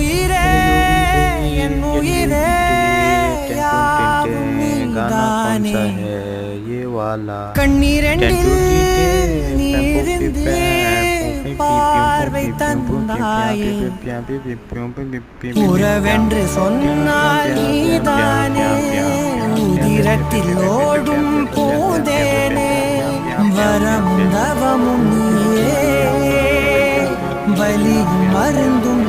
உயிரே என் உயிரே யாவும் நீதானே கண்ணீரெண்டில் நீரிந்து பார்வை தந்தாயே உறவென்று சொன்னால் நீதானே உதிரத்தில் ஓடும் பூந்தேனே வரமும் தவமும் நீயே வலியும் மருந்தும்